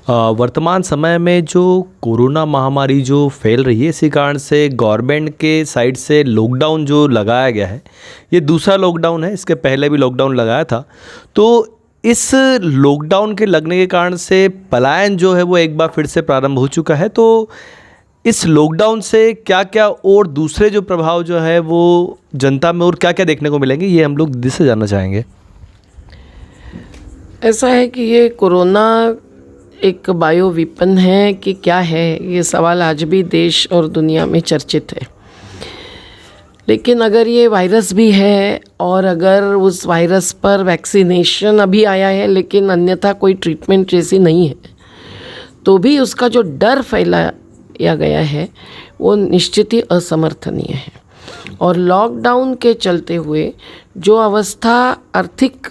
वर्तमान समय में जो कोरोना महामारी जो फैल रही है, इसी कारण से गवर्नमेंट के साइड से लॉकडाउन जो लगाया गया है, ये दूसरा लॉकडाउन है। इसके पहले भी लॉकडाउन लगाया था। तो इस लॉकडाउन के लगने के कारण से पलायन जो है वो एक बार फिर से प्रारंभ हो चुका है। तो इस लॉकडाउन से क्या क्या और दूसरे जो प्रभाव जो है वो जनता में और क्या क्या देखने को मिलेंगे, ये हम लोग दिल से जानना चाहेंगे। ऐसा है कि ये कोरोना एक बायो वेपन है कि क्या है, ये सवाल आज भी देश और दुनिया में चर्चित है। लेकिन अगर ये वायरस भी है और अगर उस वायरस पर वैक्सीनेशन अभी आया है लेकिन अन्यथा कोई ट्रीटमेंट जैसी नहीं है, तो भी उसका जो डर फैलाया गया है वो निश्चित ही असमर्थनीय है। और लॉकडाउन के चलते हुए जो अवस्था आर्थिक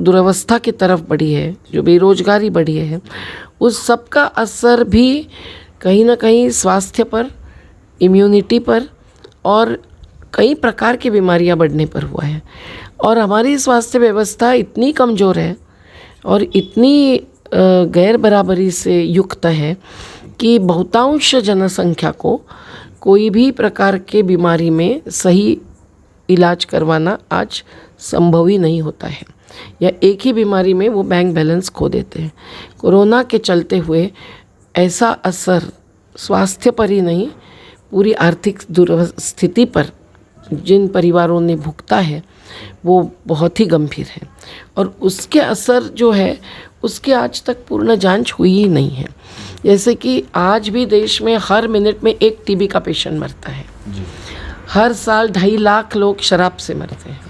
दुर्वस्था की तरफ बढ़ी है, जो बेरोजगारी बढ़ी है, उस सब का असर भी कहीं ना कहीं स्वास्थ्य पर, इम्यूनिटी पर और कई प्रकार की बीमारियां बढ़ने पर हुआ है। और हमारी स्वास्थ्य व्यवस्था इतनी कमज़ोर है और इतनी गैर बराबरी से युक्त है कि बहुतांश जनसंख्या को कोई भी प्रकार के बीमारी में सही इलाज करवाना आज संभव ही नहीं होता है, या एक ही बीमारी में वो बैंक बैलेंस खो देते हैं। कोरोना के चलते हुए ऐसा असर स्वास्थ्य पर ही नहीं, पूरी आर्थिक दुर्स्थिति पर जिन परिवारों ने भुगता है वो बहुत ही गंभीर है। और उसके असर जो है उसकी आज तक पूर्ण जांच हुई ही नहीं है। जैसे कि आज भी देश में हर मिनट में एक टीबी का पेशेंट मरता है। हर साल 2.5 लाख लोग शराब से मरते हैं।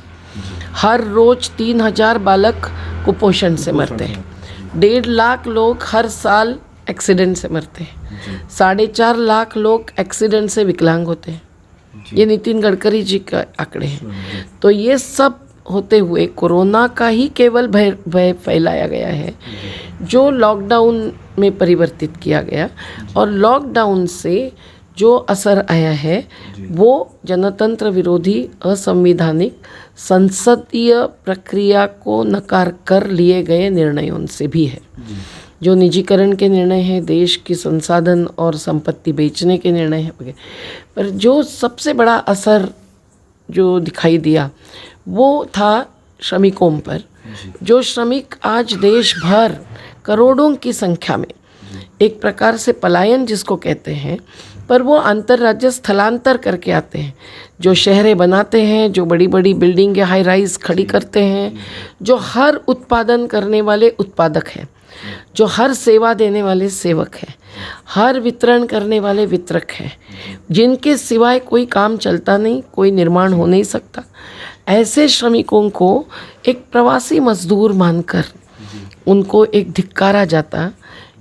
हर रोज 3,000 बालक कुपोषण से मरते हैं। 1.5 लाख लोग हर साल एक्सीडेंट से मरते हैं। 4.5 लाख लोग एक्सीडेंट से विकलांग होते हैं। ये नितिन गडकरी जी का आंकड़े हैं। तो ये सब होते हुए कोरोना का ही केवल भय फैलाया गया है, जो लॉकडाउन में परिवर्तित किया गया। और लॉकडाउन से जो असर आया है वो जनतंत्र विरोधी, असंवैधानिक, संसदीय प्रक्रिया को नकार कर लिए गए निर्णयों से भी है। जो निजीकरण के निर्णय हैं, देश की संसाधन और संपत्ति बेचने के निर्णय हैं, पर जो सबसे बड़ा असर जो दिखाई दिया वो था श्रमिकों पर। जो श्रमिक आज देश भर करोड़ों की संख्या में एक प्रकार से पलायन जिसको कहते हैं, पर वो अंतर्राज्य स्थलांतर करके आते हैं, जो शहरें बनाते हैं, जो बड़ी बड़ी बिल्डिंग या हाई राइज खड़ी करते हैं, जो हर उत्पादन करने वाले उत्पादक हैं, जो हर सेवा देने वाले सेवक हैं, हर वितरण करने वाले वितरक हैं, जिनके सिवाय कोई काम चलता नहीं, कोई निर्माण हो नहीं सकता। ऐसे श्रमिकों को एक प्रवासी मजदूर मानकर उनको एक धिक्कारा जाता।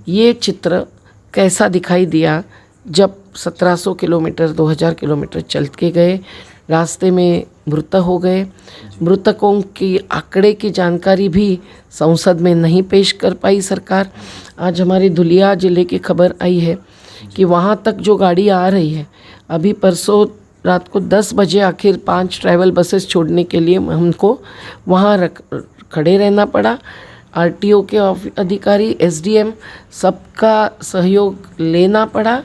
ये चित्र कैसा दिखाई दिया जब 1700 किलोमीटर 2000 किलोमीटर चल के गए, रास्ते में मृत हो गए। मृतकों की आंकड़े की जानकारी भी संसद में नहीं पेश कर पाई सरकार। आज हमारी धुलिया ज़िले की खबर आई है कि वहाँ तक जो गाड़ी आ रही है, अभी परसों रात को 10 बजे आखिर 5 ट्रैवल बसेस छोड़ने के लिए हमको वहाँ खड़े रहना पड़ा। आरटीओ के अधिकारी, एसडीएम, सबका सहयोग लेना पड़ा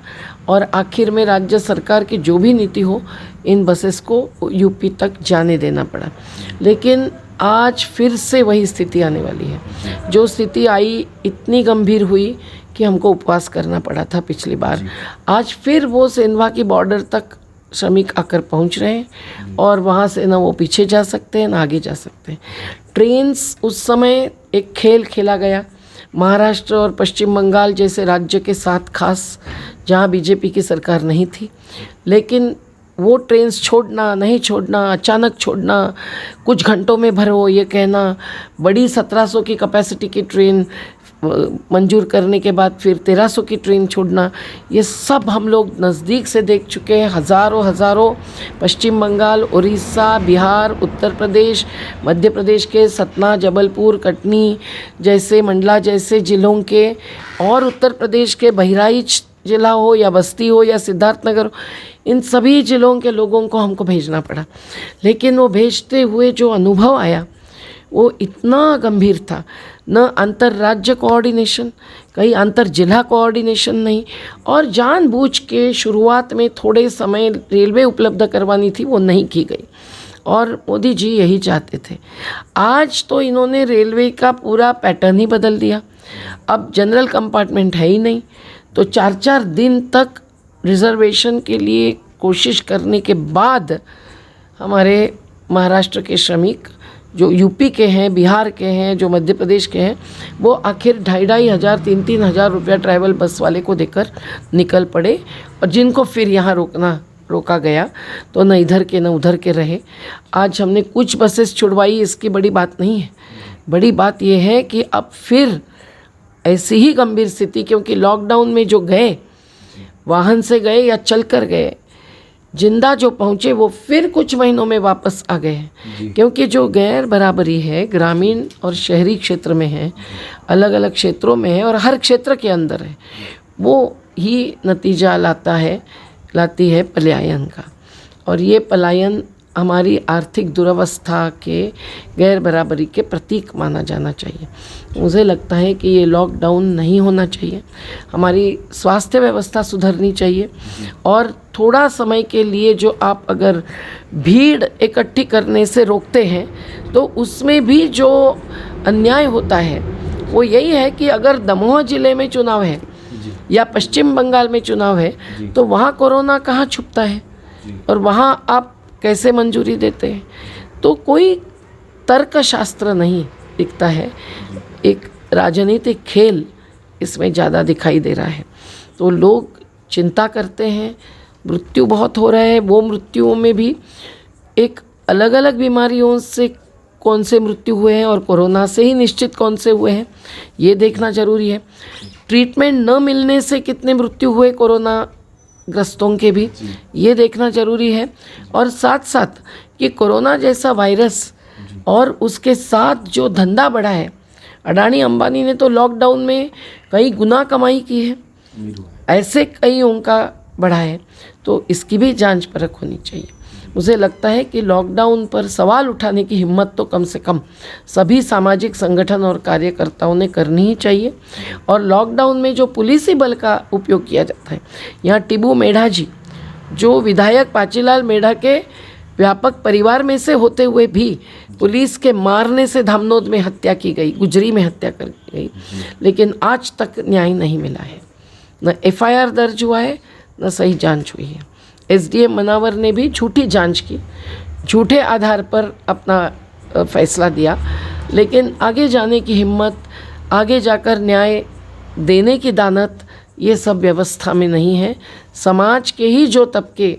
और आखिर में राज्य सरकार की जो भी नीति हो, इन बसेस को यूपी तक जाने देना पड़ा। लेकिन आज फिर से वही स्थिति आने वाली है। जो स्थिति आई इतनी गंभीर हुई कि हमको उपवास करना पड़ा था पिछली बार। आज फिर वो सेंधवा की बॉर्डर तक श्रमिक आकर पहुंच रहे हैं और वहाँ से ना वो पीछे जा सकते हैं ना आगे जा सकते हैं। ट्रेन्स, उस समय एक खेल खेला गया महाराष्ट्र और पश्चिम बंगाल जैसे राज्य के साथ, खास जहाँ बीजेपी की सरकार नहीं थी, लेकिन वो ट्रेन्स छोड़ना नहीं छोड़ना, अचानक छोड़ना, कुछ घंटों में भरो ये कहना, बड़ी 1700 की कैपेसिटी की ट्रेन मंजूर करने के बाद फिर 1300 की ट्रेन छोड़ना, ये सब हम लोग नज़दीक से देख चुके हैं। हज़ारों पश्चिम बंगाल, उड़ीसा, बिहार, उत्तर प्रदेश, मध्य प्रदेश के सतना, जबलपुर, कटनी जैसे, मंडला जैसे ज़िलों के, और उत्तर प्रदेश के बहराइच ज़िला हो या बस्ती हो या सिद्धार्थनगर हो, इन सभी ज़िलों के लोगों को हमको भेजना पड़ा। लेकिन वो भेजते हुए जो अनुभव आया वो इतना गंभीर था। न अंतर्राज्य कोऑर्डिनेशन, कहीं अंतर जिला कोऑर्डिनेशन नहीं, और जानबूझ के शुरुआत में थोड़े समय रेलवे उपलब्ध करवानी थी, वो नहीं की गई, और मोदी जी यही चाहते थे। आज तो इन्होंने रेलवे का पूरा पैटर्न ही बदल दिया। अब जनरल कंपार्टमेंट है ही नहीं, तो 4-4 दिन तक रिजर्वेशन के लिए कोशिश करने के बाद हमारे महाराष्ट्र के श्रमिक जो यूपी के हैं, बिहार के हैं, जो मध्य प्रदेश के हैं, वो आखिर 2,500 हज़ार 3-3 हज़ार रुपया ट्रैवल बस वाले को देकर निकल पड़े, और जिनको फिर यहाँ रोका गया तो न इधर के न उधर के रहे। आज हमने कुछ बसेस छुड़वाई, इसकी बड़ी बात नहीं है। बड़ी बात यह है कि अब फिर ऐसी ही गंभीर स्थिति, क्योंकि लॉकडाउन में जो गए, वाहन से गए या चल कर गए, जिंदा जो पहुँचे वो फिर कुछ महीनों में वापस आ गए हैं, क्योंकि जो गैर बराबरी है ग्रामीण और शहरी क्षेत्र में है, अलग अलग क्षेत्रों में है और हर क्षेत्र के अंदर है, वो ही नतीजा लाती है पलायन का। और ये पलायन हमारी आर्थिक दुर्वस्था के, गैर बराबरी के प्रतीक माना जाना चाहिए। मुझे लगता है कि ये लॉकडाउन नहीं होना चाहिए, हमारी स्वास्थ्य व्यवस्था सुधरनी चाहिए, और थोड़ा समय के लिए जो आप अगर भीड़ इकट्ठी करने से रोकते हैं, तो उसमें भी जो अन्याय होता है वो यही है कि अगर दमोह जिले में चुनाव है या पश्चिम बंगाल में चुनाव है, तो वहाँ कोरोना कहाँ छुपता है, और वहाँ आप कैसे मंजूरी देते हैं? तो कोई तर्कशास्त्र नहीं दिखता है, एक राजनीतिक खेल इसमें ज़्यादा दिखाई दे रहा है। तो लोग चिंता करते हैं, मृत्यु बहुत हो रहा है, वो मृत्युओं में भी एक अलग अलग बीमारियों से कौन से मृत्यु हुए हैं और कोरोना से ही निश्चित कौन से हुए हैं, ये देखना ज़रूरी है। ट्रीटमेंट न मिलने से कितने मृत्यु हुए कोरोना ग्रस्तों के भी, ये देखना ज़रूरी है। और साथ साथ कि कोरोना जैसा वायरस और उसके साथ जो धंधा बढ़ा है, अडानी अंबानी ने तो लॉकडाउन में कई गुना कमाई की है, ऐसे कईयों का बढ़ा है, तो इसकी भी जांच परख होनी चाहिए। मुझे लगता है कि लॉकडाउन पर सवाल उठाने की हिम्मत तो कम से कम सभी सामाजिक संगठन और कार्यकर्ताओं ने करनी ही चाहिए। और लॉकडाउन में जो पुलिसी बल का उपयोग किया जाता है, यहाँ टिबू मेढ़ा जी, जो विधायक पाचीलाल मेढ़ा के व्यापक परिवार में से होते हुए भी पुलिस के मारने से धामनोद में हत्या की गई, गुजरी में हत्या कर गई, लेकिन आज तक न्याय नहीं मिला है, न FIR दर्ज हुआ है, न सही जांच हुई है। SDM मनावर ने भी झूठी जांच की, झूठे आधार पर अपना फैसला दिया, लेकिन आगे जाने की हिम्मत, आगे जाकर न्याय देने की दानत, ये सब व्यवस्था में नहीं है। समाज के ही जो तबके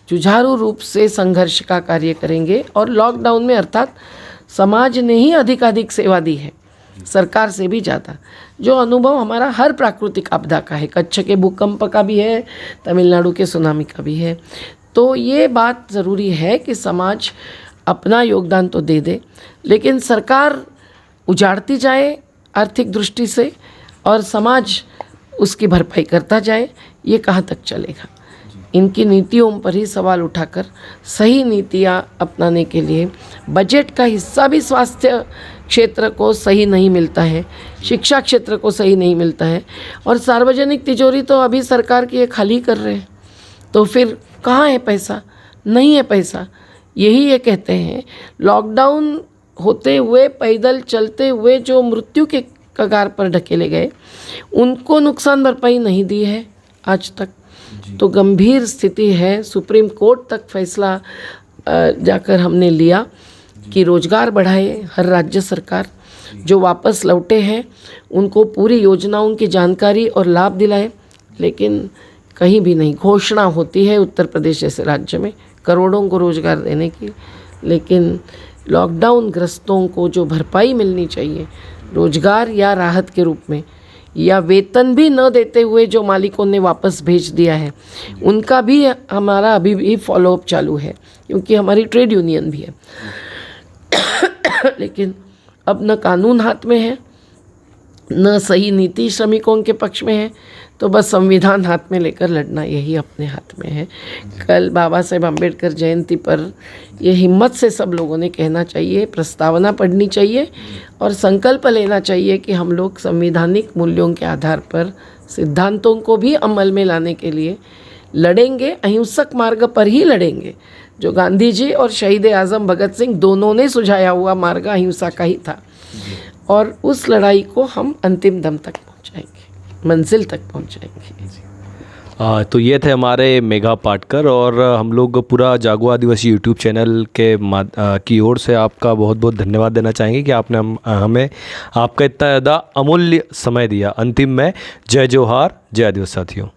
जुझारू रूप से संघर्ष का कार्य करेंगे, और लॉकडाउन में अर्थात समाज ने ही अधिकाधिक सेवा दी है, सरकार से भी ज़्यादा। जो अनुभव हमारा हर प्राकृतिक आपदा का है, कच्छ के भूकंप का भी है, तमिलनाडु के सुनामी का भी है, तो ये बात ज़रूरी है कि समाज अपना योगदान तो दे दे, लेकिन सरकार उजाड़ती जाए आर्थिक दृष्टि से और समाज उसकी भरपाई करता जाए, ये कहाँ तक चलेगा? इनकी नीतियों पर ही सवाल उठाकर सही नीतियाँ अपनाने के लिए बजट का हिस्सा भी स्वास्थ्य क्षेत्र को सही नहीं मिलता है, शिक्षा क्षेत्र को सही नहीं मिलता है, और सार्वजनिक तिजोरी तो अभी सरकार की ये खाली कर रहे हैं, तो फिर कहाँ है पैसा? नहीं है पैसा। यही ये कहते हैं, लॉकडाउन होते हुए पैदल चलते हुए जो मृत्यु के कगार पर ढकेले गए, उनको नुकसान भरपाई नहीं दी है आज तक। तो गंभीर स्थिति है। सुप्रीम कोर्ट तक फैसला जाकर हमने लिया कि रोजगार बढ़ाए हर राज्य सरकार, जो वापस लौटे हैं उनको पूरी योजनाओं की जानकारी और लाभ दिलाए, लेकिन कहीं भी नहीं। घोषणा होती है उत्तर प्रदेश जैसे राज्य में करोड़ों को रोजगार देने की, लेकिन लॉकडाउन ग्रस्तों को जो भरपाई मिलनी चाहिए रोजगार या राहत के रूप में, या वेतन भी न देते हुए जो मालिकों ने वापस भेज दिया है, उनका भी हमारा अभी भी फॉलोअप चालू है, क्योंकि हमारी ट्रेड यूनियन भी है। लेकिन अब न कानून हाथ में है, न सही नीति श्रमिकों के पक्ष में है, तो बस संविधान हाथ में लेकर लड़ना यही अपने हाथ में है। कल बाबा साहेब अम्बेडकर जयंती पर ये हिम्मत से सब लोगों ने कहना चाहिए, प्रस्तावना पढ़नी चाहिए और संकल्प लेना चाहिए कि हम लोग संवैधानिक मूल्यों के आधार पर सिद्धांतों को भी अमल में लाने के लिए लड़ेंगे, अहिंसक मार्ग पर ही लड़ेंगे। जो गांधी जी और शहीद आज़म भगत सिंह दोनों ने सुझाया हुआ मार्ग अहिंसा का ही था और उस लड़ाई को हम अंतिम दम तक पहुंचाएंगे, मंजिल तक पहुंचाएंगे। तो ये थे हमारे मेघा पाटकर और हम लोग पूरा जागो आदिवासी यूट्यूब चैनल के की ओर से आपका बहुत बहुत धन्यवाद देना चाहेंगे कि आपने हमें आपका इतना ज़्यादा अमूल्य समय दिया। अंतिम में जय जोहार, जय आदिवासी साथियों।